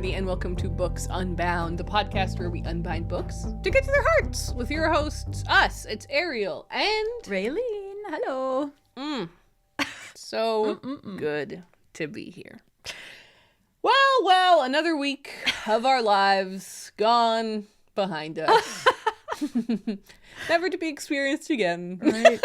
everybody, and welcome to Books Unbound, the podcast where we unbind books to get to their hearts with your hosts, us. It's Ariel and Raeleen. Hello. So good to be here. Well, another week of our lives gone behind us. Never to be experienced again. Right.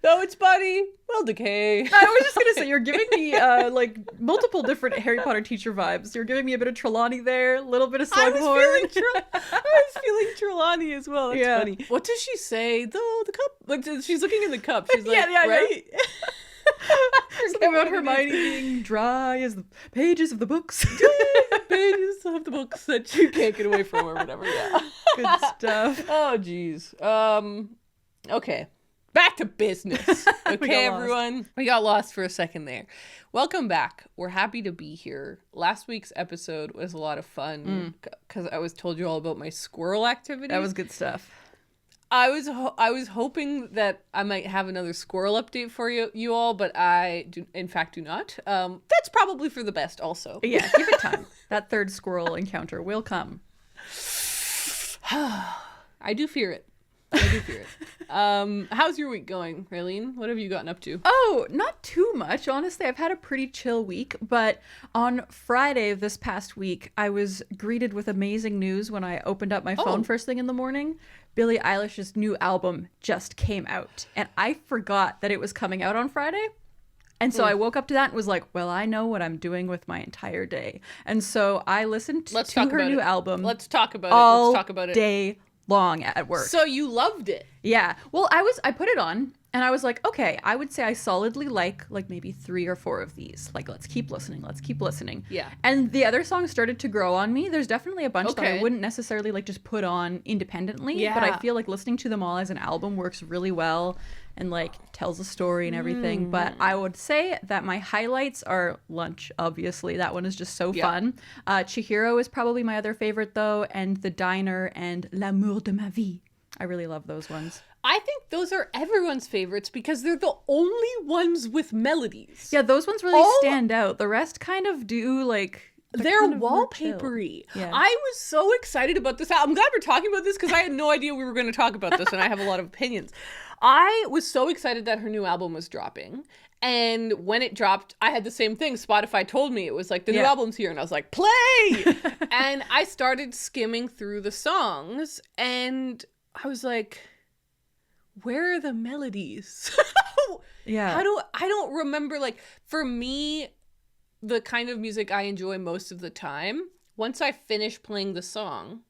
Though its body will decay. I was just going to say, you're giving me like multiple different Harry Potter teacher vibes. You're giving me a bit of Trelawney there, a little bit of Slughorn. I was feeling Trelawney as well. That's funny. What does she say? Though the cup, like she's looking in the cup. She's like, right? Yeah. Something about Hermione being dry as the pages of the books. Pages of the books that you can't get away from or whatever. Yeah. Good stuff. Oh, geez. Okay. Back to business. Okay, everyone. We got lost for a second there. Welcome back. We're happy to be here. Last week's episode was a lot of fun because I told you all about my squirrel activity. That was good stuff. I was hoping that I might have another squirrel update for you all, but I do, in fact, do not. That's probably for the best also. Yeah, give it time. That third squirrel encounter will come. I do fear it. How's your week going, Raeleen? What have you gotten up to? Oh, not too much. Honestly, I've had a pretty chill week, but on Friday of this past week, I was greeted with amazing news when I opened up my phone first thing in the morning. Billie Eilish's new album just came out, and I forgot that it was coming out on Friday. And so I woke up to that and was like, well, I know what I'm doing with my entire day. And so I listened to her new album. Let's talk about it. Let's talk about it. Day long at work. So you loved it. Yeah. Well, I put it on and I was like, okay, I would say I solidly like maybe 3 or 4 of these. Like, let's keep listening. Yeah. And the other songs started to grow on me. There's definitely a bunch that I wouldn't necessarily like just put on independently. Yeah. But I feel like listening to them all as an album works really well and like tells a story and everything. But I would say that my highlights are Lunch, obviously. That one is just so fun. Chihiro is probably my other favorite though, and The Diner and L'amour de ma vie. I really love those ones. I think those are everyone's favorites because they're the only ones with melodies. Yeah, those ones really stand out. The rest kind of do like... They're kind of wallpapery. Yeah. I was so excited about this. I'm glad we're talking about this because I had no idea we were going to talk about this and I have a lot of opinions. I was so excited that her new album was dropping. And when it dropped, I had the same thing. Spotify told me it was like, the new album's here. And I was like, play! And I started skimming through the songs and I was like, where are the melodies? Yeah. I don't remember, like, for me, the kind of music I enjoy most of the time, once I finish playing the song,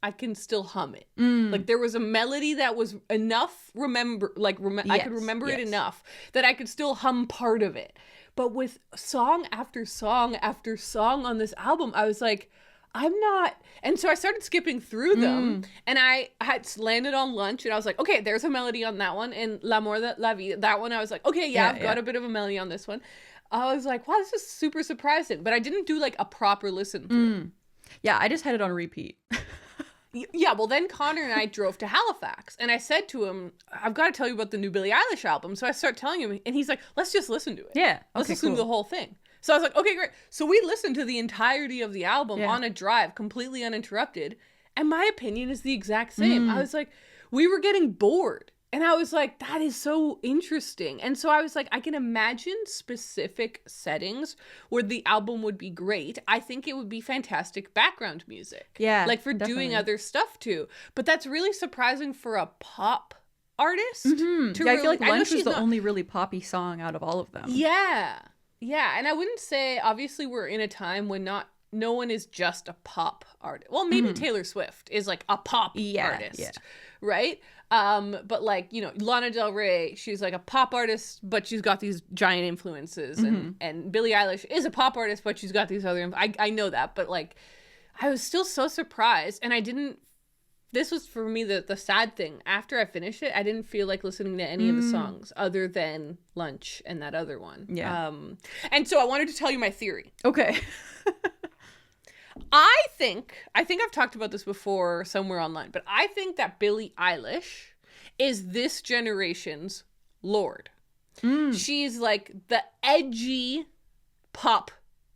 I can still hum it. Like, there was a melody that was enough I could remember it enough that I could still hum part of it. But with song after song after song on this album, I was like, I'm not. And so I started skipping through them and I had landed on Lunch and I was like, okay, there's a melody on that one. And L'amour de la vie, that one, I was like, okay, I've got a bit of a melody on this one. I was like, wow, this is super surprising. But I didn't do like a proper listen through. Yeah, I just had it on repeat. Yeah, well, then Connor and I drove to Halifax and I said to him, I've got to tell you about the new Billie Eilish album. So I start telling him and he's like, let's just listen to it. Yeah. Let's listen to the whole thing. So I was like, okay, great. So we listened to the entirety of the album on a drive, completely uninterrupted. And my opinion is the exact same. I was like, we were getting bored. And I was like, that is so interesting. And so I was like, I can imagine specific settings where the album would be great. I think it would be fantastic background music. Yeah, like for doing other stuff too. But that's really surprising for a pop artist. I feel like Lunch was the only really poppy song out of all of them. Yeah. Yeah. And I wouldn't say, obviously we're in a time when no one is just a pop artist. Well, maybe Taylor Swift is like a pop artist, right? But like, you know, Lana Del Rey, she's like a pop artist, but she's got these giant influences. And Billie Eilish is a pop artist, but she's got these other, I know that, but like, I was still so surprised and this was for me the sad thing. After I finished it, I didn't feel like listening to any of the songs other than Lunch and that other one. Yeah. And so I wanted to tell you my theory. Okay. I think I've talked about this before somewhere online, but I think that Billie Eilish is this generation's Lorde. She's like the edgy pop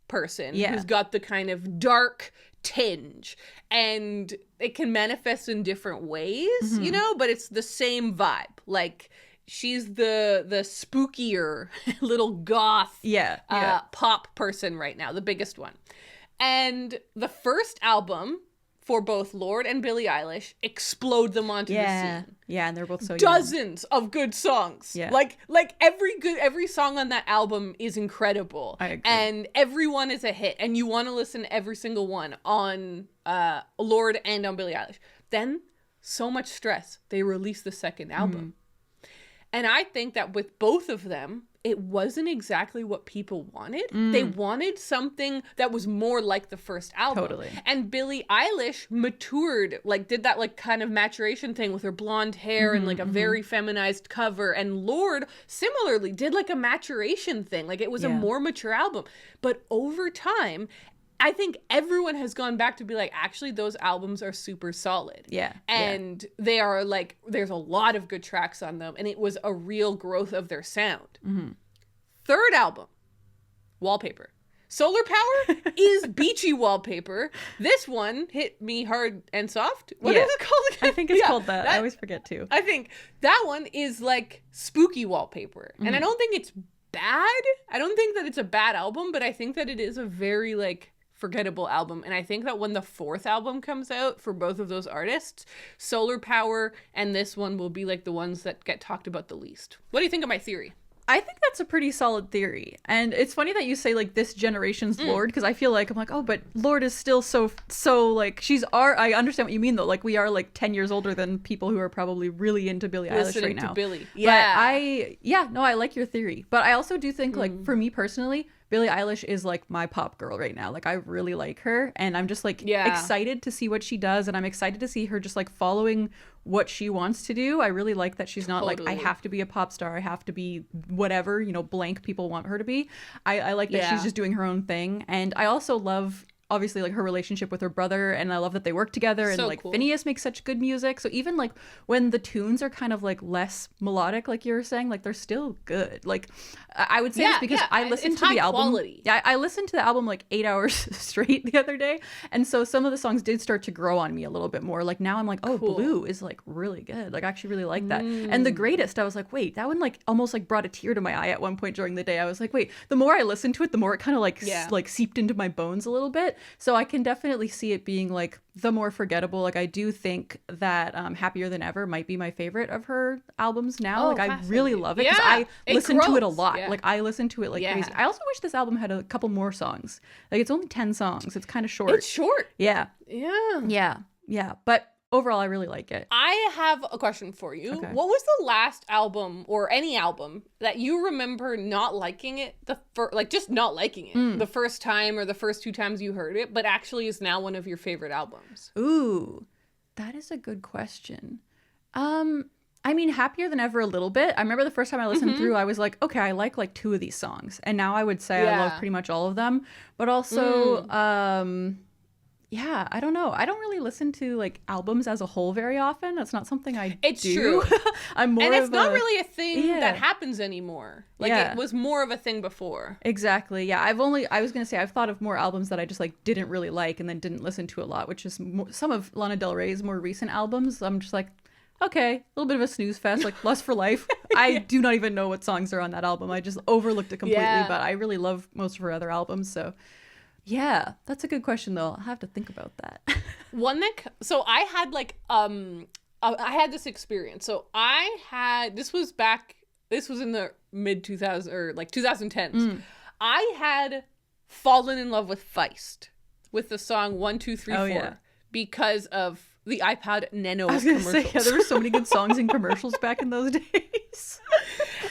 person who's got the kind of dark tinge, and it can manifest in different ways, you know, but it's the same vibe. Like, she's the spookier little goth pop person right now, the biggest one. And the first album for both Lorde and Billie Eilish explode them onto the scene. Yeah, and they're both so dozens of good songs. Yeah. Like every song on that album is incredible. I agree. And everyone is a hit, and you want to listen to every single one on Lorde and on Billie Eilish. Then, so much stress, they released the second album. And I think that with both of them, it wasn't exactly what people wanted. They wanted something that was more like the first album. Totally. And Billie Eilish matured, like did that like kind of maturation thing with her blonde hair and like a very feminized cover. And Lorde similarly did like a maturation thing. Like it was a more mature album. But over time, I think everyone has gone back to be like, actually, those albums are super solid. Yeah. And they are like, there's a lot of good tracks on them. And it was a real growth of their sound. Third album, Wallpaper. Solar Power is beachy wallpaper. This one hit me hard and soft. What is it called again? I think it's called that. I always forget too. I think that one is like spooky wallpaper. And I don't think it's bad. I don't think that it's a bad album, but I think that it is a very like forgettable album. And I think that when the fourth album comes out for both of those artists, Solar Power and this one will be like the ones that get talked about the least. What do you think of my theory? I think that's a pretty solid theory. And it's funny that you say like this generation's Lorde, because I feel like I'm like, oh, but Lorde is still so like I understand what you mean though. Like we are like 10 years older than people who are probably really into Billie Eilish right now. Billie. Yeah. But I like your theory. But I also do think like for me personally, Billie Eilish is like my pop girl right now. Like I really like her, and I'm just like excited to see what she does, and I'm excited to see her just like following what she wants to do. I really like that she's not like, I have to be a pop star, I have to be whatever, you know, blank people want her to be. I like that she's just doing her own thing. And I also love obviously like her relationship with her brother, and I love that they work together, and like cool. Phineas makes such good music. So even like when the tunes are kind of like less melodic, like you were saying, like they're still good. Like I would say this because I listened to the album. Quality. Yeah, I listened to the album like 8 hours straight the other day, and so some of the songs did start to grow on me a little bit more. Like now I'm like, oh, cool. Blue is like really good. Like I actually really like that. And The Greatest, I was like, wait, that one like almost like brought a tear to my eye at one point during the day. I was like, wait, the more I listened to it, the more it kind of like like seeped into my bones a little bit. So I can definitely see it being like the more forgettable. Like I do think that Happier Than Ever might be my favorite of her albums now. Like I really love it because I listen to it a lot. Like I listen to it like crazy. I also wish this album had a couple more songs. Like it's only 10 songs. It's kind of short. It's short. Yeah. But overall, I really like it. I have a question for you. Okay. What was the last album or any album that you remember not liking it, like just not liking it the first time or the first 2 times you heard it, but actually is now one of your favorite albums? Ooh, that is a good question. I mean, Happier Than Ever a little bit. I remember the first time I listened through, I was like, okay, I like 2 of these songs. And now I would say I love pretty much all of them. But also, yeah, I don't know. I don't really listen to like albums as a whole very often. That's not something I do. It's true. I'm more and it's not really a thing that happens anymore. Like it was more of a thing before. Exactly. Yeah. I was going to say, I've thought of more albums that I just like didn't really like and then didn't listen to a lot, which is some of Lana Del Rey's more recent albums. I'm just like, okay, a little bit of a snooze fest, like Lust for Life. I do not even know what songs are on that album. I just overlooked it completely, but I really love most of her other albums. So yeah, that's a good question though. I'll have to think about that. So I had like, I had this experience. So this was in the mid 2000s or like 2010s. I had fallen in love with Feist with the song 1, 2, 3, 4 because of the iPod Nano commercials. Say, there were so many good songs and commercials back in those days.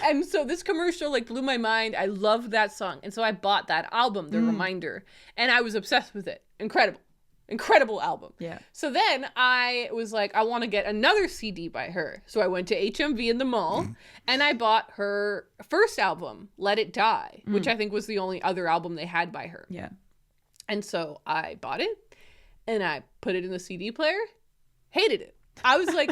And so this commercial like blew my mind. I loved that song. And so I bought that album, The Reminder, and I was obsessed with it. Incredible album. Yeah. So then I was like, I want to get another CD by her. So I went to HMV in the mall and I bought her first album, Let It Die, which I think was the only other album they had by her. Yeah. And so I bought it and I put it in the CD player. Hated it. I was like,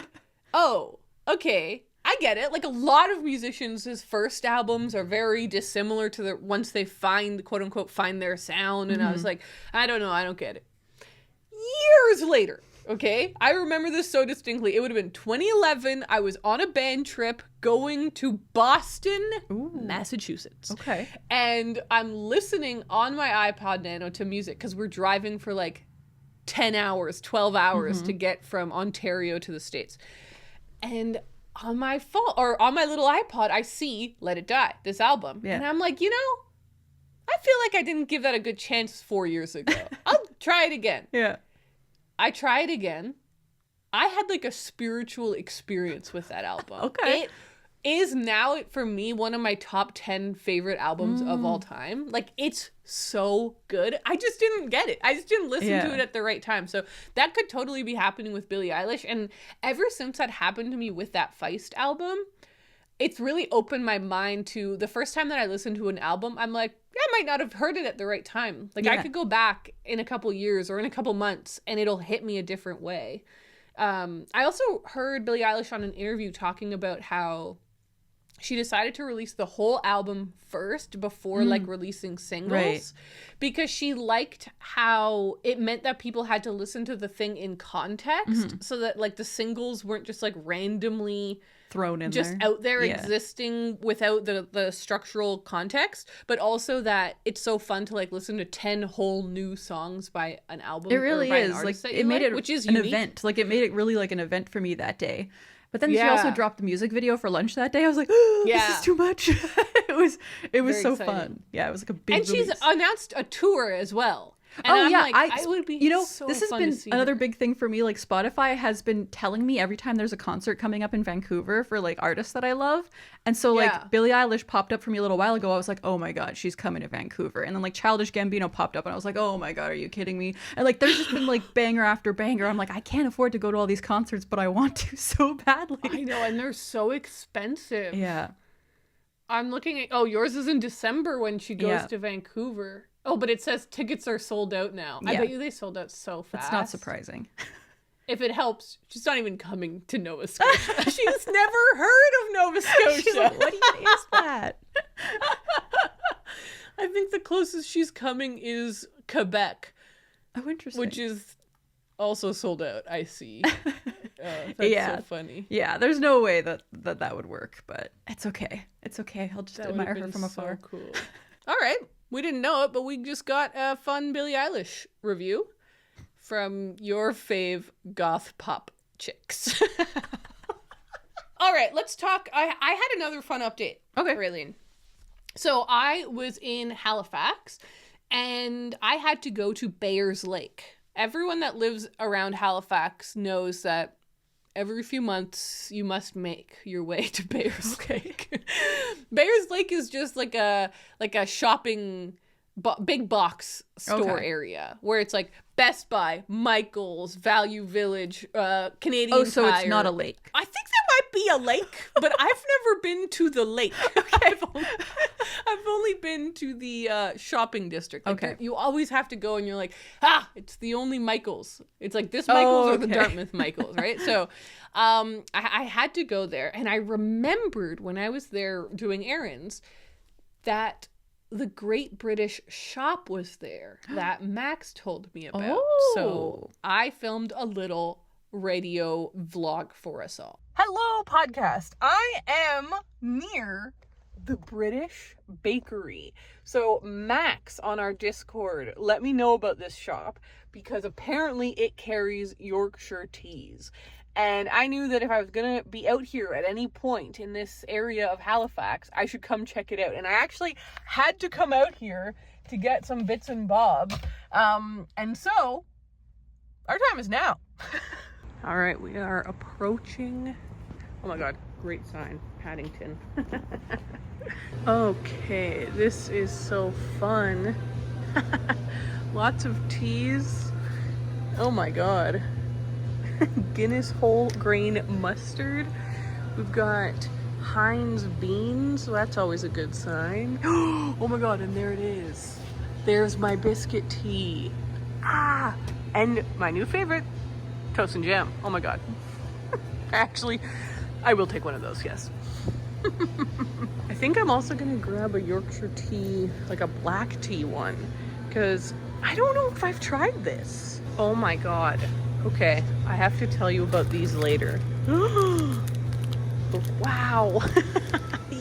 oh, okay. I get it. Like, a lot of musicians' first albums are very dissimilar to the once they find, quote unquote, find their sound. And I was like, I don't know. I don't get it. Years later, okay? I remember this so distinctly. It would have been 2011. I was on a band trip going to Boston, Massachusetts. Okay. And I'm listening on my iPod Nano to music because we're driving for like 10 hours, 12 hours to get from Ontario to the States. And on my phone, or on my little iPod, I see Let It Die, this album. Yeah. And I'm like, you know, I feel like I didn't give that a good chance 4 years ago. I'll try it again. Yeah. I try it again. I had like a spiritual experience with that album. Okay. It is now, for me, one of my top 10 favorite albums of all time. Like, it's so good. I just didn't get it. I just didn't listen to it at the right time. So that could totally be happening with Billie Eilish. And ever since that happened to me with that Feist album, it's really opened my mind to the first time that I listened to an album, I'm like, yeah, I might not have heard it at the right time. Like, I could go back in a couple years or in a couple months and it'll hit me a different way. I also heard Billie Eilish on an interview talking about how she decided to release the whole album first before like releasing singles because she liked how it meant that people had to listen to the thing in context so that like the singles weren't just like randomly thrown in just there. out there existing without the structural context, but also that it's so fun to like listen to 10 whole new songs by an album. It really is. Like, it made it which is an unique. event. Like, it made it really like an event for me that day. But then she also dropped the music video for lunch that day. I was like, this is too much. it was Very so exciting. fun. Yeah, it was like a big And she's release. announced a tour as well. And I'm like, I would be, you know, so this has fun been to see another her. big thing for me. Like, Spotify has been telling me every time there's a concert coming up in Vancouver for like artists that I love. And so like Billie Eilish popped up for me a little while ago. I was like, oh my God, she's coming to Vancouver. And then like Childish Gambino popped up and I was like, oh my God, are you kidding me? And like, there's just been like banger after banger. I'm like, I can't afford to go to all these concerts, but I want to so badly. I know, and they're so expensive. Yeah. I'm looking at, yours is in December when she goes to Vancouver. Oh, but it says tickets are sold out now. I bet you they sold out so fast. It's not surprising. If it helps, she's not even coming to Nova Scotia. She's never heard of Nova Scotia. She's like, what even is that? I think the closest she's coming is Quebec. Oh, interesting. Which is also sold out, I see. That's so funny. Yeah, there's no way that would work, but it's okay. It's okay. I'll just That admire would've her been from afar. So cool. All right. We didn't know it, but we just got a fun Billie Eilish review from your fave goth pop chicks. All right, let's talk. I had another fun update. Okay. Raeleen. So I was in Halifax and I had to go to Bayers Lake. Everyone that lives around Halifax knows that every few months you must make your way to Bayers Lake. Bayers Lake is just like a shopping big box store area where it's like Best Buy, Michael's, Value Village, Canadian Tire. Oh, so it's not a lake. I think there might be a lake, but I've never been to the lake. Okay. I've only been to the shopping district. Like, okay. You always have to go and you're like, it's the only Michael's. It's like this Michael's or the Dartmouth Michael's, right? So I had to go there. And I remembered when I was there doing errands that the Great British Shop was there that Max told me about. So I filmed a little radio vlog for us all. Hello, podcast. I am near the British Bakery. So Max on our Discord let me know about this shop because apparently it carries Yorkshire teas. And I knew that if I was going to be out here at any point in this area of Halifax, I should come check it out. And I actually had to come out here to get some bits and bobs. And so, our time is now. All right, we are approaching... Oh my God, great sign, Paddington. Okay, this is so fun. Lots of teas. Oh my God. Guinness whole grain mustard. We've got Heinz beans, so that's always a good sign. Oh my God, and there it is. There's my biscuit tea. And my new favorite, toast and jam. Oh my God. Actually, I will take one of those, yes. I think I'm also gonna grab a Yorkshire tea, like a black tea one, because I don't know if I've tried this. Oh my god. Okay, I have to tell you about these later. Wow.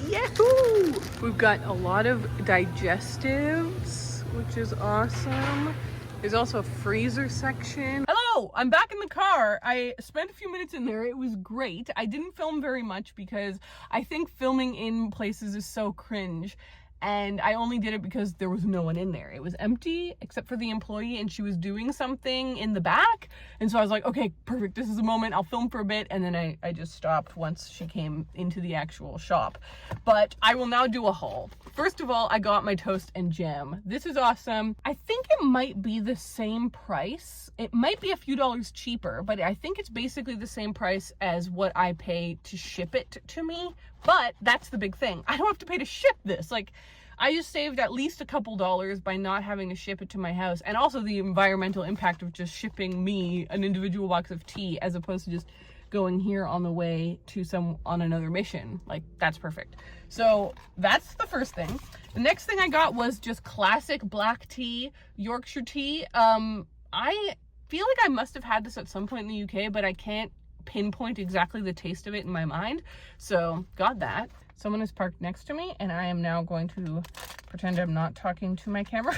Yahoo! We've got a lot of digestives, which is awesome. There's also a freezer section. Hello, I'm back in the car. I spent a few minutes in there. It was great. I didn't film very much because I think filming in places is so cringe. And I only did it because there was no one in there. It was empty except for the employee, and she was doing something in the back. And so I was like, okay, perfect. This is a moment. I'll film for a bit. And then I just stopped once she came into the actual shop. But I will now do a haul. First of all, I got my toast and jam. This is awesome. I think it might be the same price. It might be a few dollars cheaper, but I think it's basically the same price as what I pay to ship it to me. But that's the big thing. I don't have to pay to ship this. Like, I just saved at least a couple dollars by not having to ship it to my house. And also the environmental impact of just shipping me an individual box of tea as opposed to just going here on the way to on another mission. Like, that's perfect. So that's the first thing. The next thing I got was just classic black tea, Yorkshire tea. I feel like I must have had this at some point in the UK, but I can't pinpoint exactly the taste of it in my mind. So got that. Someone is parked next to me, and I am now going to pretend I'm not talking to my camera.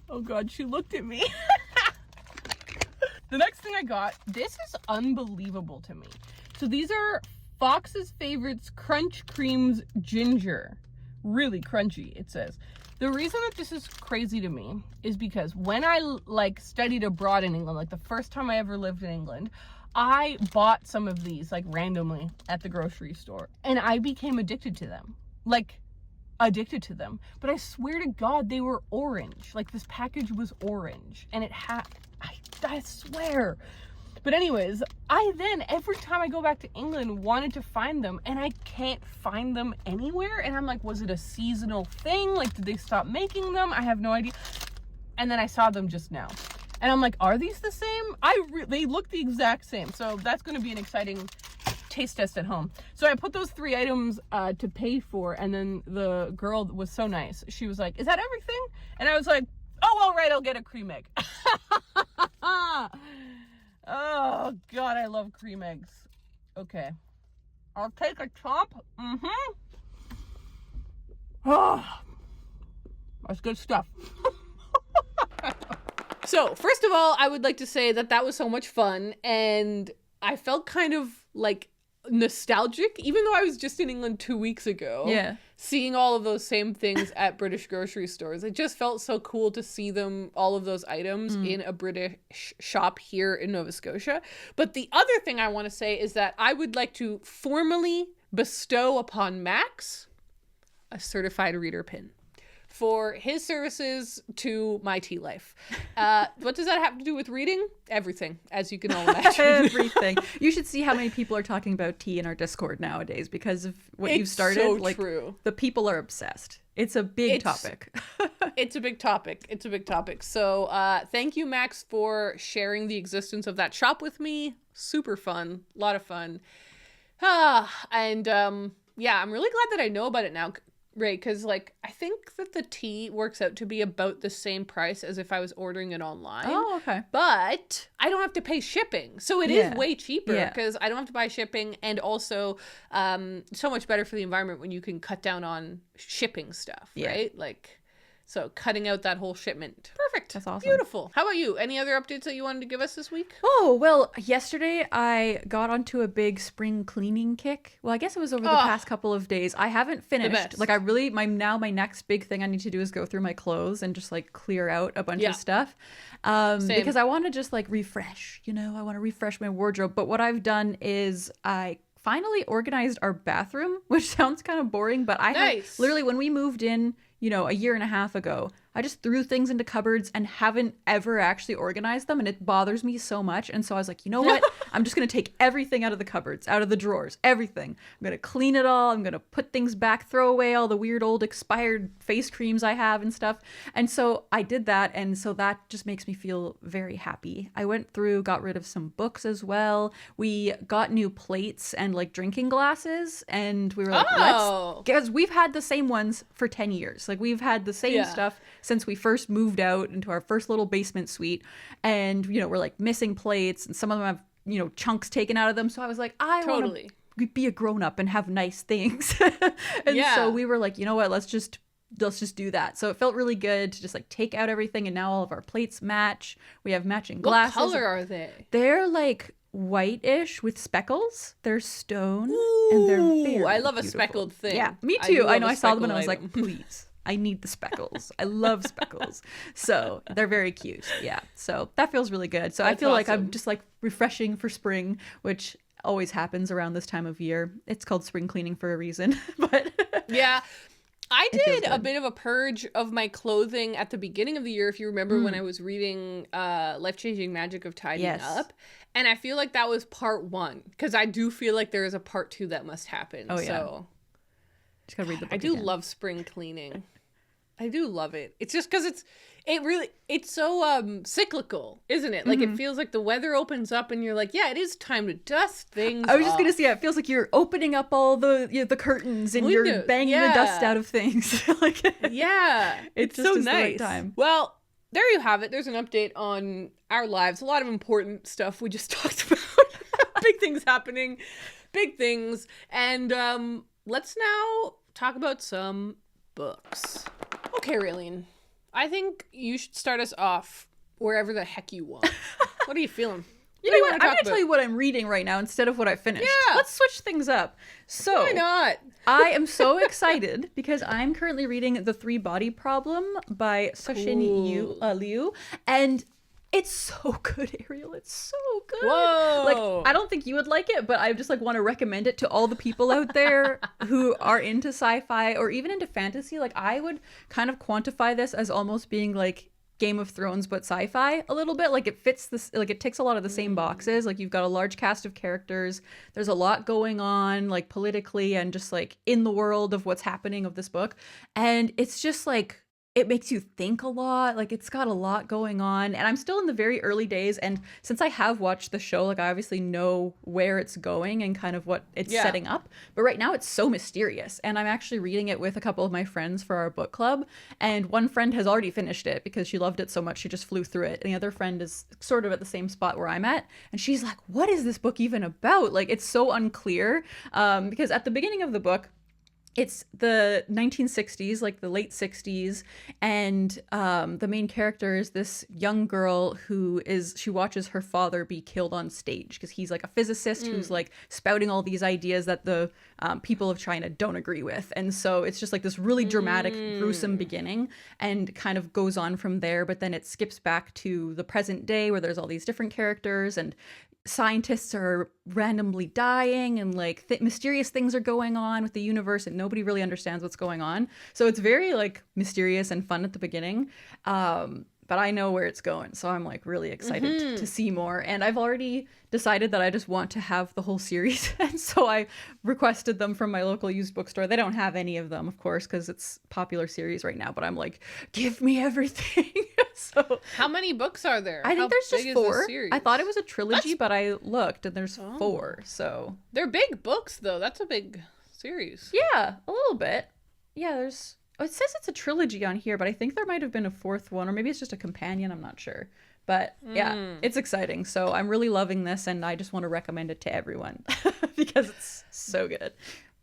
Oh god, she looked at me. The next thing I got, this is unbelievable to me. So these are Fox's Favorites Crunch Creams Ginger. Really crunchy, it says. The reason that this is crazy to me is because when I studied abroad in England, like the first time I ever lived in England, I bought some of these randomly at the grocery store, and I became addicted to them. Addicted to them. But I swear to God, they were orange. Like, this package was orange, and it had, I swear. But anyways, I then, every time I go back to England, wanted to find them, and I can't find them anywhere. And I'm like, was it a seasonal thing? Like, did they stop making them? I have no idea. And then I saw them just now. And I'm like, are these the same? They look the exact same. So that's going to be an exciting taste test at home. So I put those 3 items to pay for, and then the girl was so nice. She was like, is that everything? And I was like, oh, all right, I'll get a cream egg. Oh, God, I love cream eggs. Okay. I'll take a chomp. Oh, that's good stuff. So, first of all, I would like to say that was so much fun, and I felt kind of nostalgic, even though I was just in England 2 weeks ago. Yeah. Seeing all of those same things at British grocery stores. It just felt so cool to see them, all of those items in a British shop here in Nova Scotia. But the other thing I want to say is that I would like to formally bestow upon Max a certified reader pin for his services to my tea life. What does that have to do with reading? Everything, as you can all imagine. Everything. You should see how many people are talking about tea in our Discord nowadays because of what you've started. So true. The people are obsessed. It's a big topic. It's a big topic. It's a big topic. So thank you, Max, for sharing the existence of that shop with me. Super fun. A lot of fun. And yeah, I'm really glad that I know about it now, Ray, because I think that the tea works out to be about the same price as if I was ordering it online. Oh, okay. But I don't have to pay shipping. So it is way cheaper because I don't have to buy shipping, and also so much better for the environment when you can cut down on shipping stuff, right? So cutting out that whole shipment. Perfect. That's awesome. Beautiful. How about you? Any other updates that you wanted to give us this week? Oh, well, yesterday I got onto a big spring cleaning kick. Well, I guess it was over the past couple of days. I haven't finished. My next big thing I need to do is go through my clothes and just clear out a bunch of stuff. Because I want to just refresh, I want to refresh my wardrobe. But what I've done is I finally organized our bathroom, which sounds kind of boring, but I had literally, when we moved in, a year and a half ago, I just threw things into cupboards and haven't ever actually organized them, and it bothers me so much. And so I was like, you know what? I'm just going to take everything out of the cupboards, out of the drawers, everything. I'm going to clean it all. I'm going to put things back, throw away all the weird old expired face creams I have and stuff. And so I did that, and so that just makes me feel very happy. I went through, got rid of some books as well. We got new plates and like drinking glasses, and we were like, let's, because we've had the same ones for 10 years. Like we've had the same stuff since we first moved out into our first little basement suite, and you know, we're like missing plates, and some of them have, you know, chunks taken out of them. So I was like, I want to be a grown-up and have nice things. And so we were like, you know what, let's just do that. So it felt really good to just like take out everything, and now all of our plates match. We have matching glasses. What color are they? They're like whitish with speckles. They're stone. Ooh, and they're very I love beautiful. a speckled thing. Yeah, me too. I know, I saw them and I was like, please, I need the speckles. I love speckles. So they're very cute. Yeah. So that feels really good. So I feel like I'm just like refreshing for spring, which always happens around this time of year. It's called spring cleaning for a reason. But yeah. I did a bit of a purge of my clothing at the beginning of the year, if you remember, when I was reading Life-Changing Magic of Tidying Up. And I feel like that was part 1, because I do feel like there is a part 2 that must happen. Oh, yeah. So just gotta read the book I do again. love spring cleaning. I do love it. It's just because it's so cyclical, isn't it? Like it feels like the weather opens up and you're like, yeah, it is time to dust things I was just gonna say, it feels like you're opening up all the curtains and you're banging the dust out of things. Like, it's just so is nice. The right time. Well, there you have it. There's an update on our lives. A lot of important stuff we just talked about. Big things happening, big things, and let's now talk about some books. Okay, Raeleen, I think you should start us off wherever the heck you want. What are you feeling? You know what? I'm going to tell you what I'm reading right now instead of what I finished. Yeah. Let's switch things up. So, why not? I am so excited because I'm currently reading The Three Body Problem by Cixin Liu. And it's so good, Ariel. It's so good. Whoa. Like, I don't think you would like it, but I just like want to recommend it to all the people out there who are into sci-fi or even into fantasy. Like, I would kind of quantify this as almost being like Game of Thrones but sci-fi a little bit. Like it fits this, like it ticks a lot of the same boxes. Like you've got a large cast of characters, there's a lot going on like politically and just like in the world of what's happening of this book, and it's just like it makes you think a lot. Like it's got a lot going on, and I'm still in the very early days, and since I have watched the show, like I obviously know where it's going and kind of what it's setting up, but right now it's so mysterious, and I'm actually reading it with a couple of my friends for our book club, and one friend has already finished it because she loved it so much she just flew through it, and the other friend is sort of at the same spot where I'm at, and she's like, what is this book even about? Like it's so unclear, because at the beginning of the book it's the 1960s, like the late 60s, and the main character is this young girl she watches her father be killed on stage because he's like a physicist who's like spouting all these ideas that the people of China don't agree with. And so it's just like this really dramatic, gruesome beginning and kind of goes on from there, but then it skips back to the present day where there's all these different characters and scientists are randomly dying and like mysterious things are going on with the universe and nobody really understands what's going on. So it's very like mysterious and fun at the beginning. But I know where it's going. So I'm like really excited to see more. And I've already decided that I just want to have the whole series. And so I requested them from my local used bookstore. They don't have any of them, of course, because it's a popular series right now. But I'm like, give me everything. So how many books are there? I think there's just 4. I thought it was a trilogy, but I looked and there's 4. So they're big books, though. That's a big series. Yeah, a little bit. Yeah, there's... Oh, it says it's a trilogy on here, but I think there might have been a 4th one, or maybe it's just a companion. I'm not sure. But yeah, it's exciting. So I'm really loving this, and I just want to recommend it to everyone because it's so good.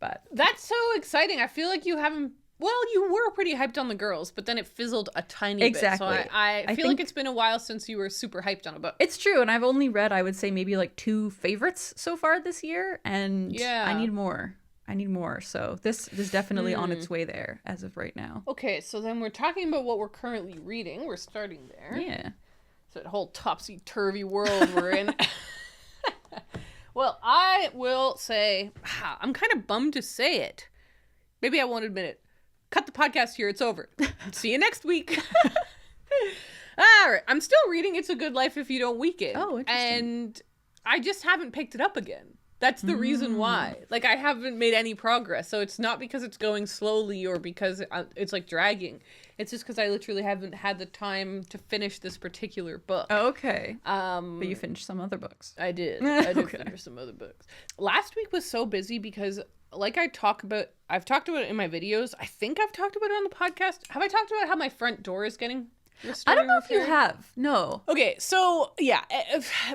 But that's so exciting. I feel like you haven't... Well, you were pretty hyped on the girls, but then it fizzled a tiny bit. So I feel like it's been a while since you were super hyped on a book. It's true, and I've only read, I would say, maybe like 2 favorites so far this year, and I need more. So this is definitely on its way there as of right now. Okay, so then we're talking about what we're currently reading. We're starting there. Yeah. It's that whole topsy-turvy world we're in. Well, I will say, I'm kind of bummed to say it. Maybe I won't admit it. cut the podcast here. It's over. See you next week. All right. I'm still reading It's a Good Life If You Don't Weaken. Oh, interesting. And I just haven't picked it up again. That's the reason why. Like, I haven't made any progress. So it's not because it's going slowly or because it's like dragging. It's just because I literally haven't had the time to finish this particular book. Okay. But you finished some other books. I did. I did finish some other books. Last week was so busy because, like I've talked about it in my videos. I think I've talked about it on the podcast. Have I talked about how my front door is getting restored? I don't know if you have. No. Okay, so yeah,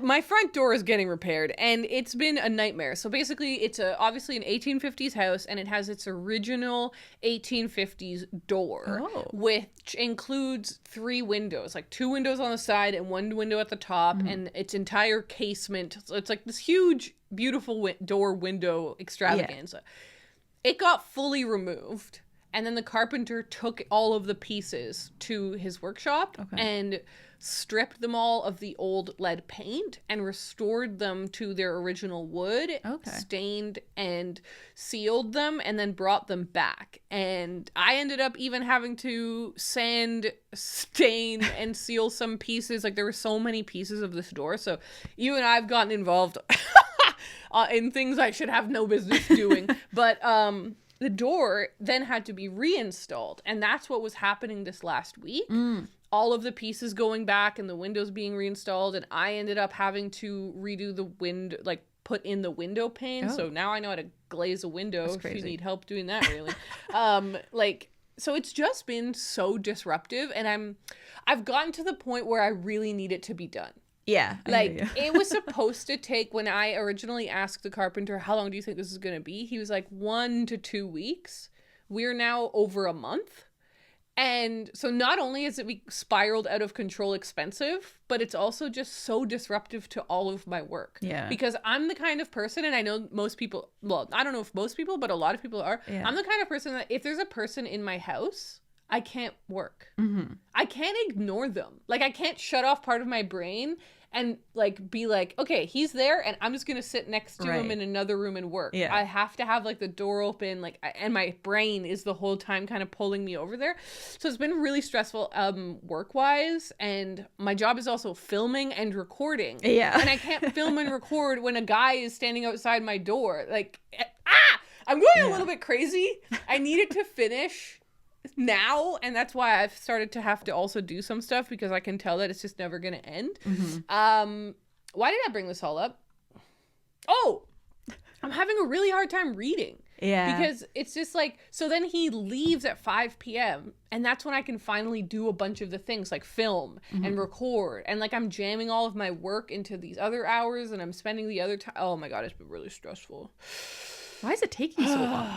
my front door is getting repaired and it's been a nightmare. So basically it's obviously an 1850s house and it has its original 1850s door, which includes 3 windows, like 2 windows on the side and 1 window at the top, and its entire casement. So it's like this huge, beautiful door window extravaganza. Yeah. It got fully removed. And then the carpenter took all of the pieces to his workshop and stripped them all of the old lead paint and restored them to their original wood, stained and sealed them, and then brought them back. And I ended up even having to sand, stain, and seal some pieces. Like, there were so many pieces of this door. So you and I have gotten involved in things I should have no business doing. But, the door then had to be reinstalled, and that's what was happening this last week. All of the pieces going back and the windows being reinstalled, and I ended up having to redo the window, like put in the window pane. So now I know how to glaze a window if you need help doing that, really. So it's just been so disruptive, and I've gotten to the point where I really need it to be done. Yeah. Like, it was supposed to take, when I originally asked the carpenter, how long do you think this is going to be? He was like 1 to 2 weeks. We're now over a month. And so not only is it spiraled out of control expensive, but it's also just so disruptive to all of my work. Yeah. Because I'm the kind of person, and I know most people, well, I don't know if most people, but a lot of people are. Yeah. I'm the kind of person that if there's a person in my house, I can't work. I can't ignore them. Like, I can't shut off part of my brain and like be like, okay, he's there and I'm just gonna sit next to him in another room and work. I have to have like the door open, like, and my brain is the whole time kind of pulling me over there. So it's been really stressful work wise, and my job is also filming and recording. And I can't film and record when a guy is standing outside my door. Like, I'm going a little bit crazy. I needed to finish now, and that's why I've started to have to also do some stuff, because I can tell that it's just never gonna end. Why did I bring this all up? I'm having a really hard time reading, because it's just like, so then he leaves at 5 p.m. and that's when I can finally do a bunch of the things like film and record, and like I'm jamming all of my work into these other hours, and I'm spending the other time. Oh my god, it's been really stressful. Why is it taking so long?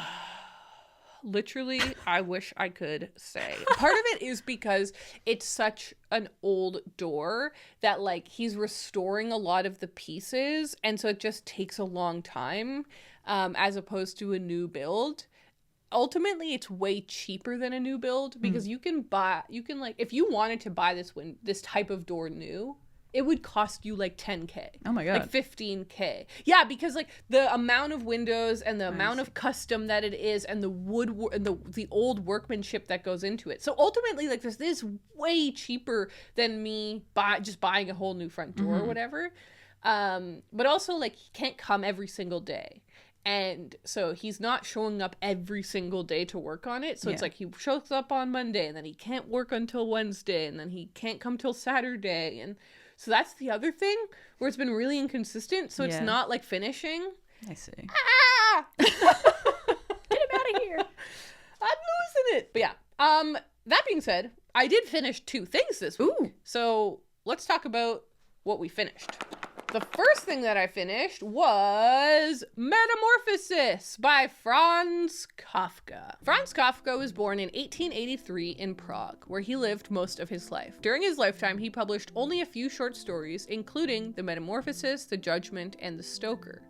Literally, I wish I could say. Part of it is because it's such an old door that, like, he's restoring a lot of the pieces, and so it just takes a long time, as opposed to a new build. Ultimately, it's way cheaper than a new build, because you can like, if you wanted to buy this type of door new, it would cost you like $10K. Oh my god. Like $15K. Yeah, because like the amount of windows and the amount of custom that it is, and the wood and the old workmanship that goes into it. So ultimately, like, this is way cheaper than me just buying a whole new front door or whatever. But also, like, he can't come every single day. And so he's not showing up every single day to work on it. So it's like he shows up on Monday, and then he can't work until Wednesday, and then he can't come till Saturday. And so that's the other thing where it's been really inconsistent. So it's not like finishing. I see. Get him out of here. I'm losing it. But yeah. That being said, I did finish 2 things this week. Ooh. So let's talk about what we finished. The first thing that I finished was Metamorphosis by Franz Kafka. Franz Kafka was born in 1883 in Prague, where he lived most of his life. During his lifetime, he published only a few short stories, including The Metamorphosis, The Judgment, and The Stoker.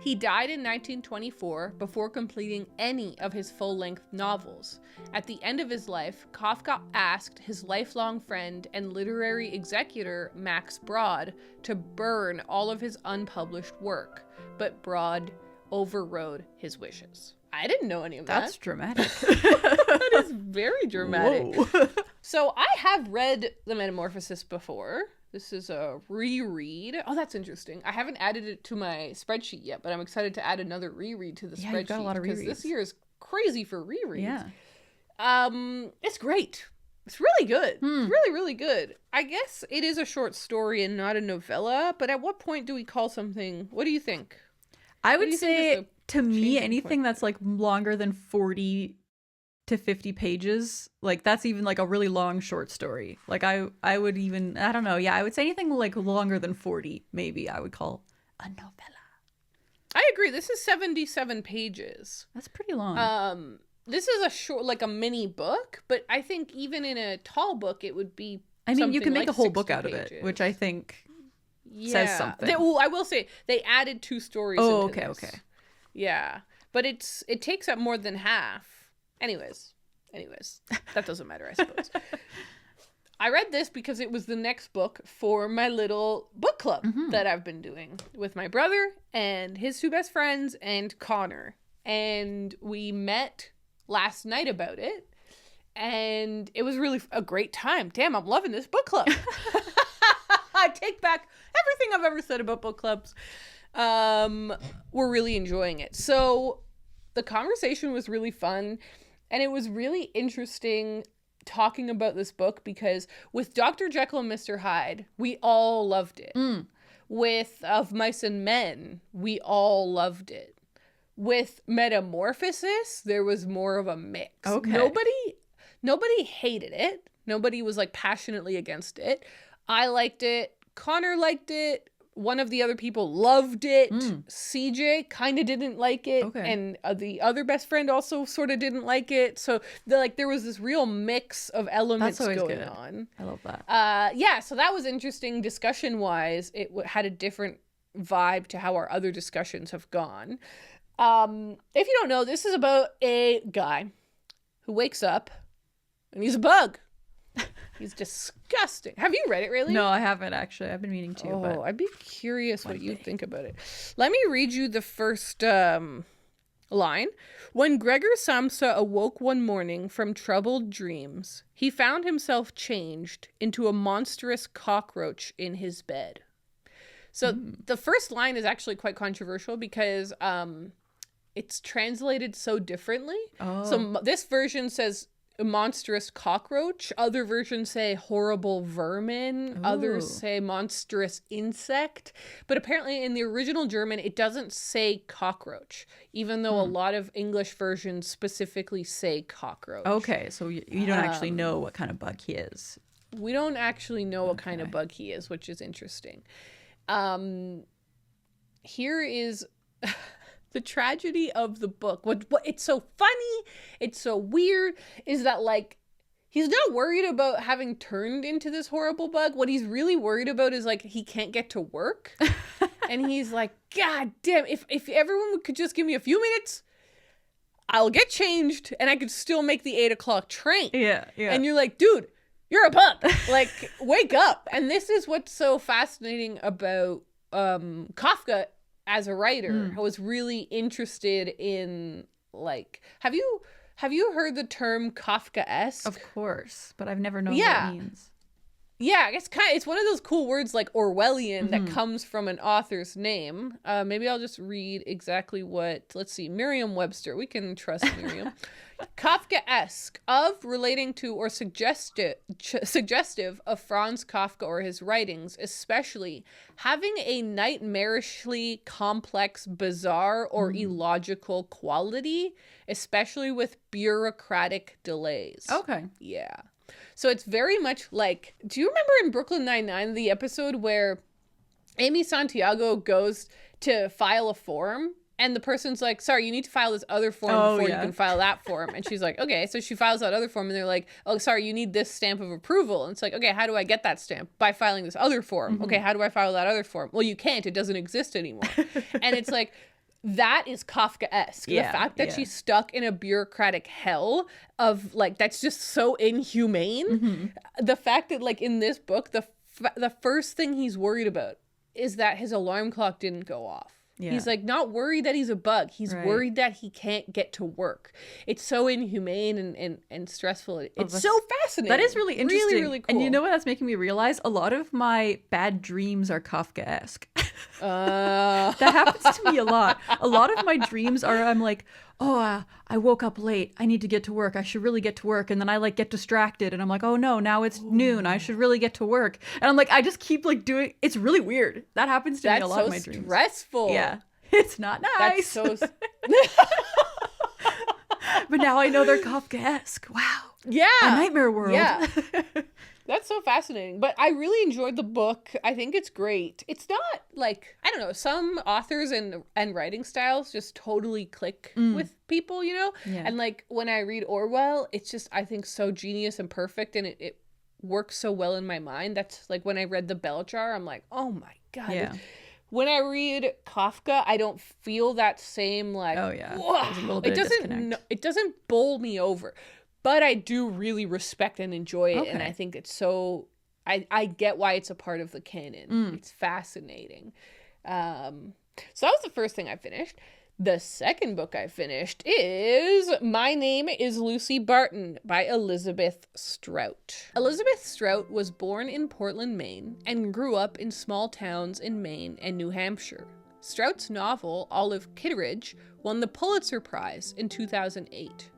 He died in 1924 before completing any of his full-length novels. At the end of his life, Kafka asked his lifelong friend and literary executor, Max Brod, to burn all of his unpublished work, but Brod overrode his wishes. I didn't know any of that. That's dramatic. That is very dramatic. Whoa. So I have read The Metamorphosis before. This is a reread. Oh, that's interesting. I haven't added it to my spreadsheet yet, but I'm excited to add another reread to the spreadsheet. You've got a lot of rereads. Because this year is crazy for rereads. Yeah. It's great. It's really good. It's really, really good. I guess it is a short story and not a novella, but at what point do we call something... What do you think? I would say, to me, anything that's like longer than 40 to 50 pages, like that's even like a really long short story. Like I would even, I don't know. Yeah, I would say anything like longer than 40, maybe I would call a novella. I agree. This is 77 pages. That's pretty long. This is a short, like a mini book, but I think even in a tall book, it would be. I mean, you can make like a whole book 60 out pages. of it, which I think says something. I will say they added 2 stories. Oh, into okay. this. Yeah, but it takes up more than half. Anyways, that doesn't matter, I suppose. I read this because it was the next book for my little book club that I've been doing with my brother and his 2 best friends and Connor. And we met last night about it. And it was really a great time. Damn, I'm loving this book club. I take back everything I've ever said about book clubs. We're really enjoying it. So the conversation was really fun. And it was really interesting talking about this book because with Dr. Jekyll and Mr. Hyde, we all loved it. With Of Mice and Men, we all loved it. With Metamorphosis, there was more of a mix. Okay. Nobody hated it. Nobody was like passionately against it. I liked it. Connor liked it. One of the other people loved it. CJ kind of didn't like it. Okay. And the other best friend also sort of didn't like it. So there was this real mix of elements going on. I love that. Yeah, so that was interesting discussion-wise. It had a different vibe to how our other discussions have gone. If you don't know, this is about a guy who wakes up and he's a bug. He's disgusting. Have you read it, Raeleen? No, I haven't actually. I've been meaning to. Oh, but I'd be curious what you think about it. Let me read you the first line. When Gregor Samsa awoke one morning from troubled dreams, he found himself changed into a monstrous cockroach in his bed. So the first line is actually quite controversial because it's translated so differently. Oh. So this version says a monstrous cockroach. Other versions say horrible vermin. Ooh. Others say monstrous insect. But apparently in the original German, it doesn't say cockroach, even though a lot of English versions specifically say cockroach. Okay, so you don't actually know what kind of bug he is. We don't actually know what kind of bug he is, which is interesting. Here is the tragedy of the book. What it's so funny, it's so weird, is that like he's not worried about having turned into this horrible bug. What he's really worried about is like he can't get to work. And he's like, God damn, if everyone could just give me a few minutes, I'll get changed and I could still make the 8:00 train. Yeah. And you're like, dude, you're a bug. Like, wake up. And this is what's so fascinating about Kafka as a writer. I was really interested in, like, have you heard the term Kafkaesque? Of course, but I've never known what it means. Yeah, it's one of those cool words like Orwellian that comes from an author's name. Maybe I'll just read exactly what, let's see, Merriam-Webster. We can trust Merriam. Kafkaesque, of, relating to, or suggestive of Franz Kafka or his writings, especially having a nightmarishly complex, bizarre, or illogical quality, especially with bureaucratic delays. Okay. Yeah. So it's very much like, do you remember in Brooklyn Nine-Nine, the episode where Amy Santiago goes to file a form and the person's like, sorry, you need to file this other form before you can file that form. And she's like, okay. So she files that other form and they're like, oh, sorry, you need this stamp of approval. And it's like, okay, how do I get that stamp? By filing this other form. Okay, how do I file that other form? Well, you can't. It doesn't exist anymore. And it's like, that is Kafkaesque. The fact that she's stuck in a bureaucratic hell of like, that's just so inhumane. The fact that like in this book, the first thing he's worried about is that his alarm clock didn't go off. Yeah. He's like not worried that he's a bug. He's Right. worried that he can't get to work. It's so inhumane and stressful. It's so fascinating. That is really interesting. Really, really cool. And you know what that's making me realize? A lot of my bad dreams are Kafkaesque. That happens to me a lot. A lot of my dreams are, I'm like, oh, I woke up late. I need to get to work. I should really get to work. And then I like get distracted and I'm like, oh no, now it's noon. I should really get to work. And I'm like, I just keep like doing, it's really weird. That happens to me a lot of my dreams. That's so stressful. Yeah. It's not nice. That's so... But now I know they're Kafkaesque. Wow. Yeah. A nightmare world. Yeah. That's so fascinating. But I really enjoyed the book. I think it's great. It's not like, I don't know, some authors and writing styles just totally click with people, you know? Yeah. And like when I read Orwell, it's just, I think, so genius and perfect, and it works so well in my mind. That's like when I read The Bell Jar, I'm like, oh my God. Yeah. When I read Kafka, I don't feel that same like, Oh yeah. whoa. There's a little bit of disconnect. It doesn't bowl me over. But I do really respect and enjoy it, and Okay. I think it's so... I get why it's a part of the canon. It's fascinating. So that was the first thing I finished. The second book I finished is My Name is Lucy Barton by Elizabeth Strout. Elizabeth Strout was born in Portland, Maine, and grew up in small towns in Maine and New Hampshire. Strout's novel, Olive Kitteridge, won the Pulitzer Prize in 2008.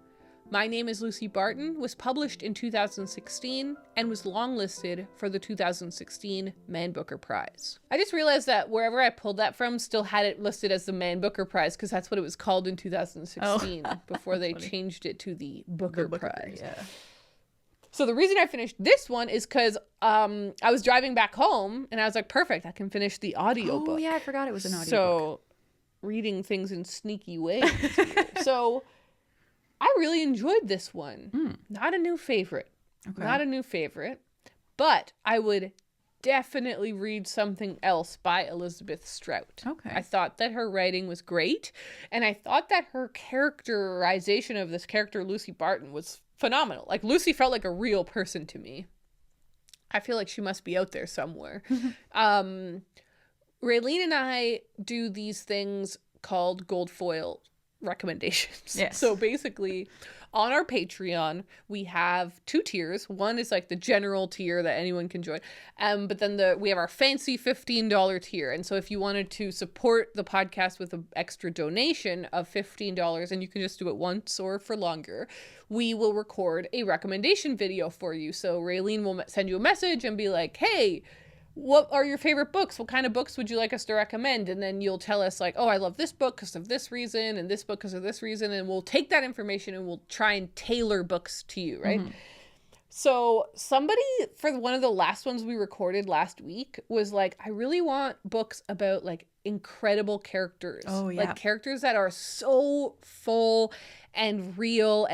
My Name is Lucy Barton was published in 2016 and was longlisted for the 2016 Man Booker Prize. I just realized that wherever I pulled that from still had it listed as the Man Booker Prize because that's what it was called in 2016 before they changed it to the Booker Prize. Yeah. So the reason I finished this one is because I was driving back home and I was like, perfect, I can finish the audiobook. Oh yeah, I forgot it was an audiobook. So reading things in sneaky ways. So I really enjoyed this one. Not a new favorite. Okay. Not a new favorite. But I would definitely read something else by Elizabeth Strout. Okay. I thought that her writing was great. And I thought that her characterization of this character, Lucy Barton, was phenomenal. Like, Lucy felt like a real person to me. I feel like she must be out there somewhere. Raeleen and I do these things called gold foil recommendations. Yes. So basically on our Patreon we have two tiers. One is like the general tier that anyone can join, but then we have our fancy $15 tier. And so if you wanted to support the podcast with an extra donation of $15, and you can just do it once or for longer, we will record a recommendation video for you. So Raeleen will send you a message and be like, hey, what are your favorite books? What kind of books would you like us to recommend? And then you'll tell us like, oh, I love this book because of this reason, and this book because of this reason. And we'll take that information and we'll try and tailor books to you, right? So somebody, for one of the last ones we recorded last week, was like, I really want books about like incredible characters. Oh, yeah. Like characters that are so full and real,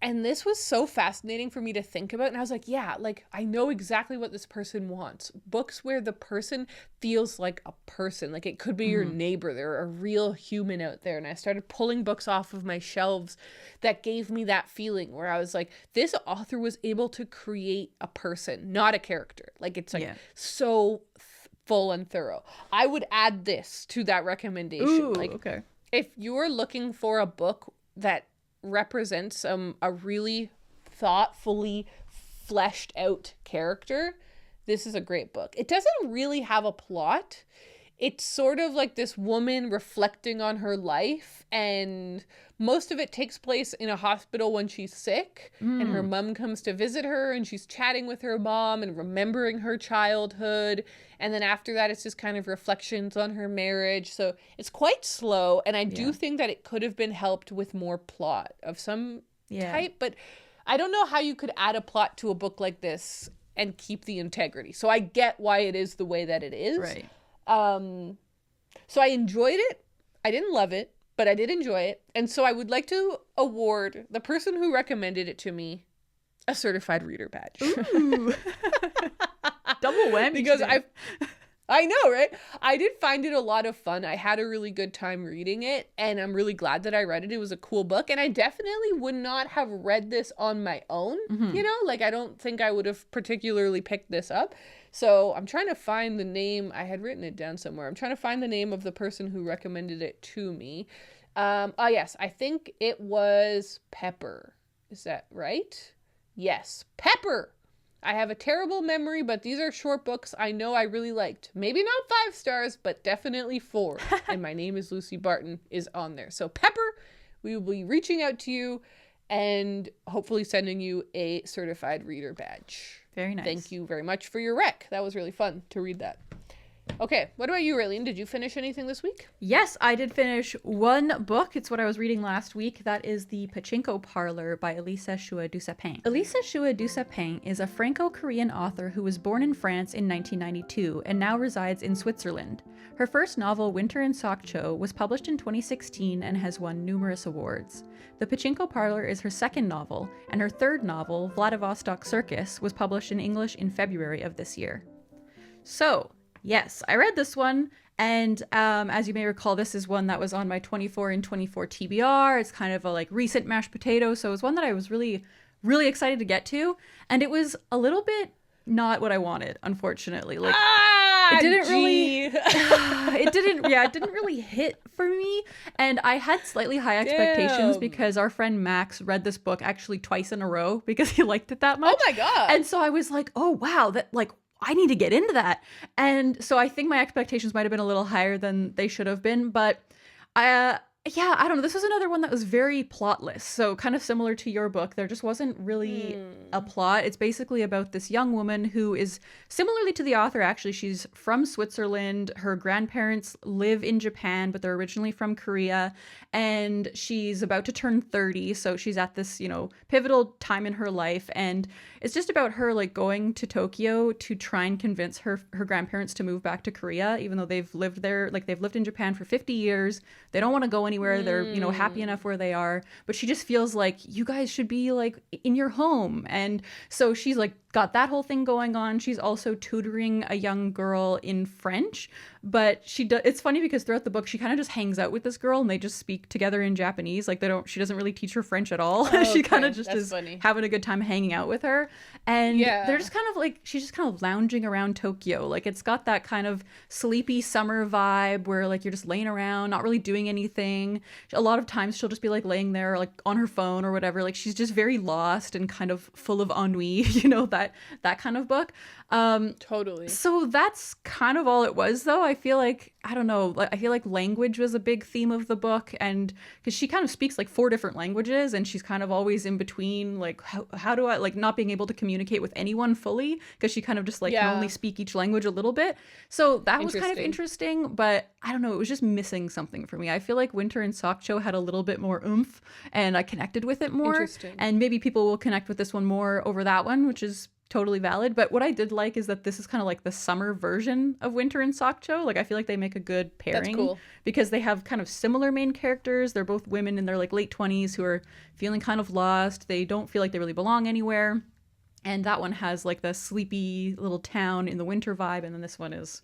and this was so fascinating for me to think about. And I was like, yeah, like I know exactly what this person wants. Books where the person feels like a person. Like it could be your neighbor. They're a real human out there. And I started pulling books off of my shelves that gave me that feeling where I was like, this author was able to create a person, not a character. Like it's like so full and thorough. I would add this to that recommendation. Ooh, like, okay. If you're looking for a book that represents a really thoughtfully fleshed out character, this is a great book. It doesn't really have a plot. It's sort of like this woman reflecting on her life, and most of it takes place in a hospital when she's sick, and her mom comes to visit her, and she's chatting with her mom and remembering her childhood, and then after that it's just kind of reflections on her marriage. So it's quite slow, and I do think that it could have been helped with more plot of some type, but I don't know how you could add a plot to a book like this and keep the integrity. So I get why it is the way that it is. Right. So I enjoyed it. I didn't love it, but I did enjoy it. And so I would like to award the person who recommended it to me a certified reader badge. Ooh. Double whammy. Because I know, right? I did find it a lot of fun. I had a really good time reading it, and I'm really glad that I read it. It was a cool book, and I definitely would not have read this on my own, you know? Like, I don't think I would have particularly picked this up. So I'm trying to find the name. I had written it down somewhere. I'm trying to find the name of the person who recommended it to me. Yes, I think it was Pepper. Is that right? Yes, Pepper. I have a terrible memory, but these are short books I know I really liked. Maybe not 5 stars, but definitely 4. And My Name is Lucy Barton is on there. So Pepper, we will be reaching out to you and hopefully sending you a certified reader badge. Very nice. Thank you very much for your rec. That was really fun to read that. Okay, what about you, Raeleen? Did you finish anything this week? Yes, I did finish one book. It's what I was reading last week. That is The Pachinko Parlor by Elise Chua du Sapin. Elise Chua du Sapin is a Franco-Korean author who was born in France in 1992 and now resides in Switzerland. Her first novel, Winter in Sokcho, was published in 2016 and has won numerous awards. The Pachinko Parlor is her second novel, and her third novel, Vladivostok Circus, was published in English in February of this year. So, yes, I read this one, and as you may recall, this is one that was on my 24 in 24 TBR. It's kind of a like recent mashed potato, so it was one that I was really, really excited to get to, and it was a little bit not what I wanted, unfortunately. Like, it didn't really, it didn't really hit for me, and I had slightly high expectations because our friend Max read this book actually twice in a row because he liked it that much. Oh my God. And so I was like, oh wow, that like, I need to get into that. And so I think my expectations might have been a little higher than they should have been, but I don't know. This was another one that was very plotless. So kind of similar to your book, there just wasn't really a plot. It's basically about this young woman who is similarly to the author. Actually, she's from Switzerland. Her grandparents live in Japan, but they're originally from Korea. And she's about to turn 30. So she's at this, pivotal time in her life. And it's just about her like going to Tokyo to try and convince her grandparents to move back to Korea, even though they've lived there, like they've lived in Japan for 50 years. They don't want to go anywhere. They're, happy enough where they are, but she just feels like you guys should be like in your home. And so she's like got that whole thing going on. She's also tutoring a young girl in French, but it's funny because throughout the book, she kind of just hangs out with this girl and they just speak together in Japanese. Like she doesn't really teach her French at all. Oh, she kind of just That's is funny. having a good time hanging out with her. And they're just kind of like, she's just kind of lounging around Tokyo. Like it's got that kind of sleepy summer vibe where like you're just laying around, not really doing anything. A lot of times she'll just be like laying there like on her phone or whatever. Like she's just very lost and kind of full of ennui, that kind of book. Totally. So that's kind of all it was, though. I feel like, I don't know, I feel like language was a big theme of the book, and because she kind of speaks like 4 different languages, and she's kind of always in between, like, how do I, like, not being able to communicate with anyone fully, because she kind of just, like, can only speak each language a little bit. So that was kind of interesting, but I don't know, it was just missing something for me. I feel like Winter in Sokcho had a little bit more oomph, and I connected with it more. And maybe people will connect with this one more over that one, which is totally valid. But what I did like is that this is kind of like the summer version of Winter in Sokcho. Like I feel like they make a good pairing. That's cool. Because they have kind of similar main characters. They're both women in their like late 20s who are feeling kind of lost. They don't feel like they really belong anywhere. And that one has like the sleepy little town in the winter vibe, and then this one is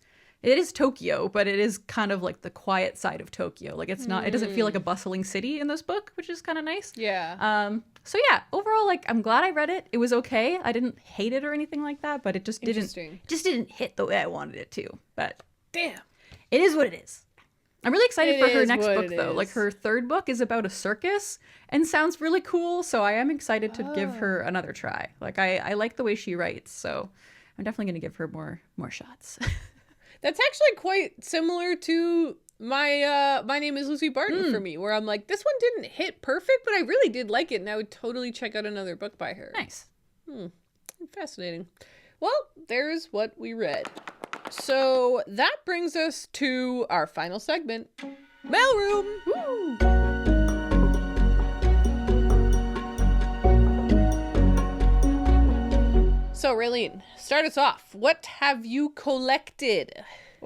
Tokyo, but it is kind of like the quiet side of Tokyo. Like it's not, it doesn't feel like a bustling city in this book, which is kind of nice. Yeah. So yeah, overall, like I'm glad I read it. It was okay. I didn't hate it or anything like that, but it just didn't hit the way I wanted it to. But damn, it is what it is. I'm really excited for her next book though. Like her third book is about a circus and sounds really cool. So I am excited to give her another try. Like I like the way she writes, so I'm definitely going to give her more shots. That's actually quite similar to My Name is Lucy Barton for me, where I'm like, this one didn't hit perfect, but I really did like it, and I would totally check out another book by her. Nice. Fascinating. Well, there's what we read. So that brings us to our final segment, Mailroom. Woo! So, Raeleen, start us off. What have you collected?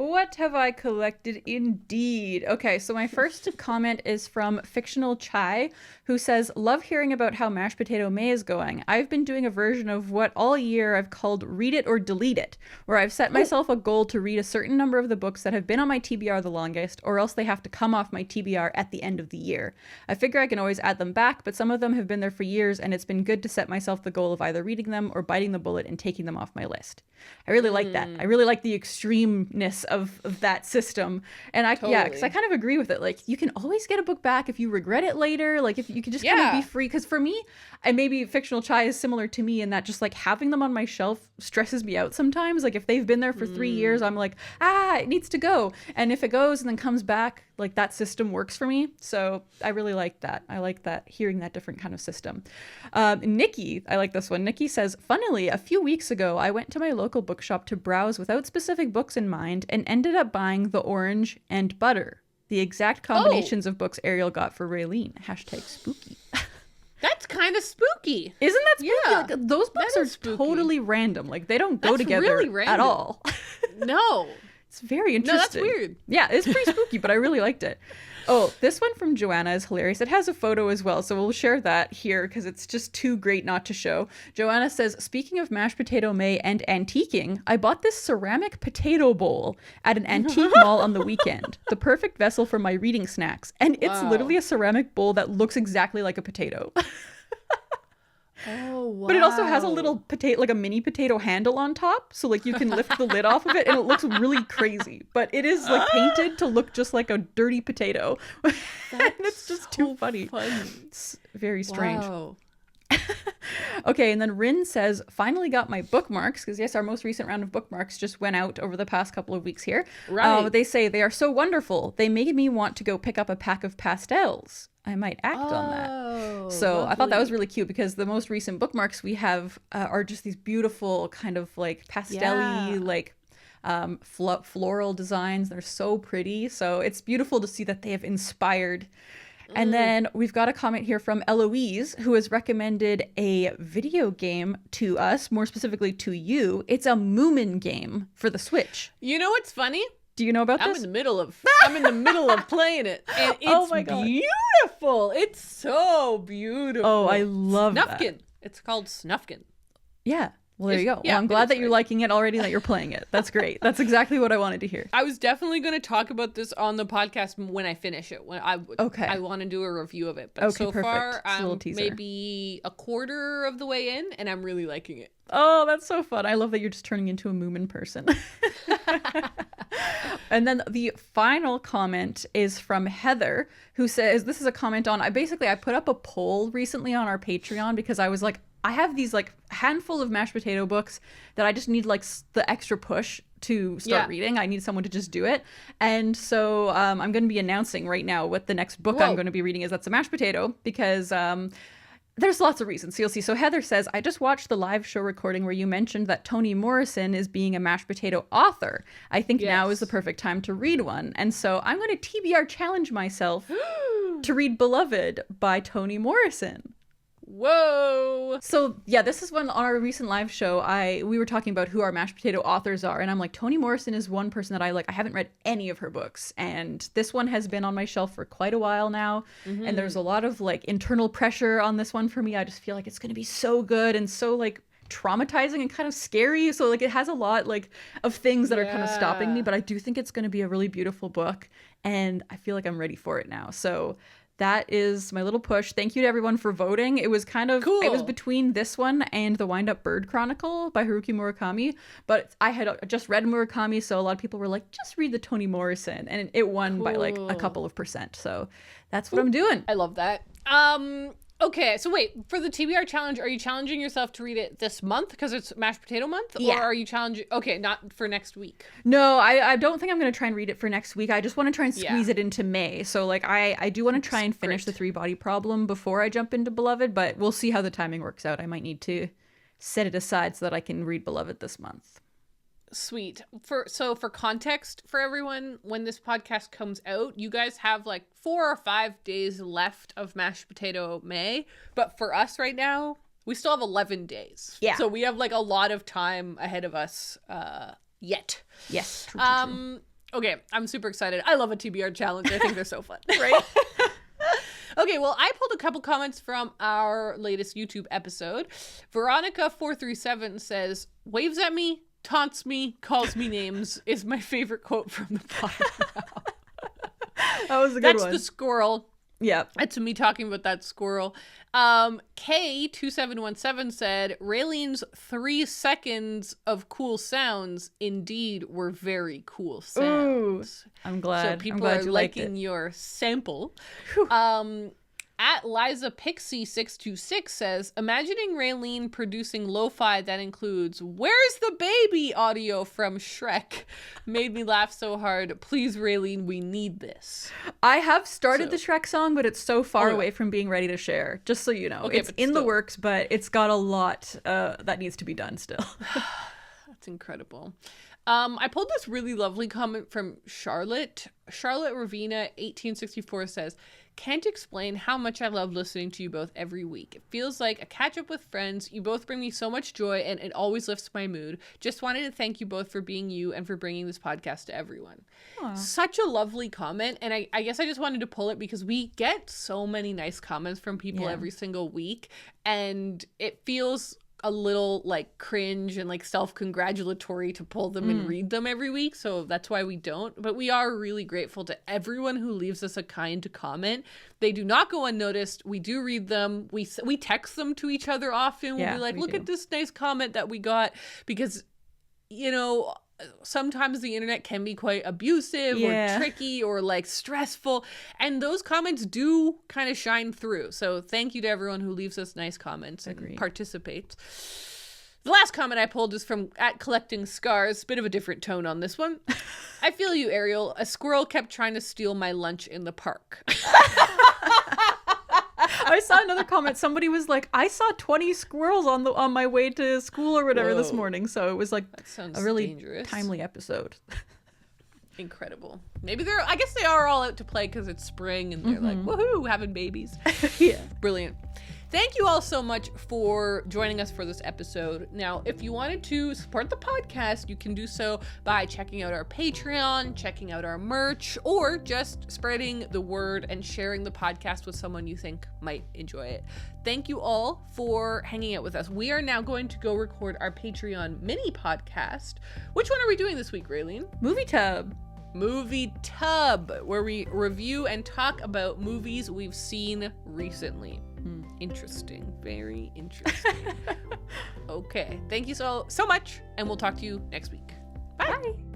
What have I collected indeed? Okay, so my first comment is from Fictional Chai, who says, love hearing about how Mashed Potato May is going. I've been doing a version of what all year I've called Read It or Delete It, where I've set myself a goal to read a certain number of the books that have been on my TBR the longest, or else they have to come off my TBR at the end of the year. I figure I can always add them back, but some of them have been there for years, and it's been good to set myself the goal of either reading them or biting the bullet and taking them off my list. I really like that. I really like the extremeness of that system. And yeah, because I kind of agree with it. Like, you can always get a book back if you regret it later. Like, if you could just kind of be free. Because for me, and maybe Fictional Chai is similar to me in that just like having them on my shelf stresses me out sometimes. Like, if they've been there for 3 years, I'm like, it needs to go. And if it goes and then comes back, like, that system works for me. So I really like that. I like that, hearing that different kind of system. Nikki, I like this one. Nikki says, funnily, a few weeks ago, I went to my local bookshop to browse without specific books in mind and ended up buying The Orange and Butter, the exact combinations of books Ariel got for Raeleen. #spooky. That's kind of spooky. Isn't that spooky? Yeah, like, those books are totally random. Like, they don't go together really at all. No. It's very interesting. No, that's weird. Yeah, it's pretty spooky, but I really liked it. Oh, this one from Joanna is hilarious. It has a photo as well, so we'll share that here because it's just too great not to show. Joanna says, speaking of Mashed Potato May and antiquing, I bought this ceramic potato bowl at an antique mall on the weekend. The perfect vessel for my reading snacks. And it's literally a ceramic bowl that looks exactly like a potato. Oh, wow. But it also has a little potato, like a mini potato handle on top. So like you can lift the lid off of it and it looks really crazy. But it is like painted to look just like a dirty potato. And it's just too funny. It's very strange. Wow. Okay, and then Rin says, finally got my bookmarks, because yes, our most recent round of bookmarks just went out over the past couple of weeks here. Right. They say they are so wonderful. They made me want to go pick up a pack of pastels. I might act on that. So lovely. I thought that was really cute because the most recent bookmarks we have are just these beautiful kind of like pastel-y, like floral designs. They're so pretty. So it's beautiful to see that they have inspired. And then we've got a comment here from Eloise, who has recommended a video game to us, more specifically to you. It's a Moomin game for the Switch. You know what's funny? Do you know about this? I'm in the middle of playing it. And it's Oh my God. beautiful. It's so beautiful. Oh, I love Snufkin. that. It's called Snufkin. Yeah. Well, there you go. Yeah, well, I'm glad that you're liking it already, that you're playing it. That's great. That's exactly what I wanted to hear. I was definitely going to talk about this on the podcast when I finish it. I want to do a review of it. But so far, I'm maybe a quarter of the way in, and I'm really liking it. Oh, that's so fun. I love that you're just turning into a Moomin person. And then the final comment is from Heather, who says, this is a comment on, I put up a poll recently on our Patreon because I was like, I have these like handful of mashed potato books that I just need like the extra push to start reading. I need someone to just do it. And so I'm going to be announcing right now what the next book I'm going to be reading is. That's a mashed potato because there's lots of reasons. So you'll see. So Heather says, I just watched the live show recording where you mentioned that Toni Morrison is being a mashed potato author. I think now is the perfect time to read one. And so I'm going to TBR challenge myself to read Beloved by Toni Morrison. Whoa. So yeah, this is when on our recent live show we were talking about who our mashed potato authors are, and I'm like, Toni Morrison is one person that I haven't read any of her books, and this one has been on my shelf for quite a while now. And there's a lot of like internal pressure on this one for me. I just feel like it's going to be so good and so like traumatizing and kind of scary, so like it has a lot like of things that are kind of stopping me, but I do think it's going to be a really beautiful book, and I feel like I'm ready for it now. So that is my little push. Thank you to everyone for voting. It was kind of cool. It was between this one and The Wind-Up Bird Chronicle by Haruki Murakami, but I had just read Murakami, so a lot of people were like, just read the Toni Morrison, and it won by like a couple of percent. So that's what I'm doing. I love that. Okay, so wait, for the TBR challenge, are you challenging yourself to read it this month because it's mashed potato month? Yeah. Or are you challenging, okay, not for next week? No, I don't think I'm going to try and read it for next week. I just want to try and squeeze it into May. So like I do want to try and finish the 3-Body Problem before I jump into Beloved, but we'll see how the timing works out. I might need to set it aside so that I can read Beloved this month. Sweet. So for context for everyone, when this podcast comes out, you guys have like 4 or 5 days left of mashed potato May, but for us right now, we still have 11 days. Yeah. So we have like a lot of time ahead of us yet. Yes. True. Okay, I'm super excited. I love a TBR challenge. I think they're so fun. Right? Okay, well, I pulled a couple comments from our latest YouTube episode. Veronica437 says, waves at me, taunts me, calls me names is my favorite quote from the pod. That was a good That's one. the squirrel. Yeah. That's me talking about that squirrel. K2717 said, Raeleen's 3 seconds of cool sounds indeed were very cool sounds. Ooh, I'm glad. So people I'm glad are you liked liking it. your sample. At Liza Pixie 626 says, imagining Raeleen producing lo-fi that includes "Where's the baby?" audio from Shrek made me laugh so hard. Please, Raeleen, we need this. I have started the Shrek song, but it's so far yeah. away from being ready to share. Just so you know, Okay, it's but in the still. works, but it's got a lot that needs to be done still. That's incredible. I pulled this really lovely comment from Charlotte. Charlotte Ravina 1864 says, can't explain how much I love listening to you both every week. It feels like a catch up with friends. You both bring me so much joy and it always lifts my mood. Just wanted to thank you both for being you and for bringing this podcast to everyone. Aww. Such a lovely comment. And I guess I just wanted to pull it because we get so many nice comments from people every single week. And it feels a little like cringe and like self-congratulatory to pull them and read them every week, so that's why we don't. But we are really grateful to everyone who leaves us a kind comment. They do not go unnoticed. We do read them. We text them to each other often. We'll be like, look at this nice comment that we got, because you know, sometimes the internet can be quite abusive or tricky or like stressful, and those comments do kind of shine through. So thank you to everyone who leaves us nice comments and participates. The last comment I pulled is from at Collecting Scars. Bit of a different tone on this one. I feel you, Ariel. A squirrel kept trying to steal my lunch in the park. I saw another comment. Somebody was like, I saw 20 squirrels on my way to school or whatever this morning. So it was like a really dangerous, timely episode. Incredible. Maybe I guess they are all out to play because it's spring and they're like, woohoo, having babies. Yeah. Brilliant. Thank you all so much for joining us for this episode. Now, if you wanted to support the podcast, you can do so by checking out our Patreon, checking out our merch, or just spreading the word and sharing the podcast with someone you think might enjoy it. Thank you all for hanging out with us. We are now going to go record our Patreon mini podcast. Which one are we doing this week, Raeleen? Movie Tub, where we review and talk about movies we've seen recently. Interesting. Very interesting. Okay. Thank you so much, and we'll talk to you next week. Bye. Bye.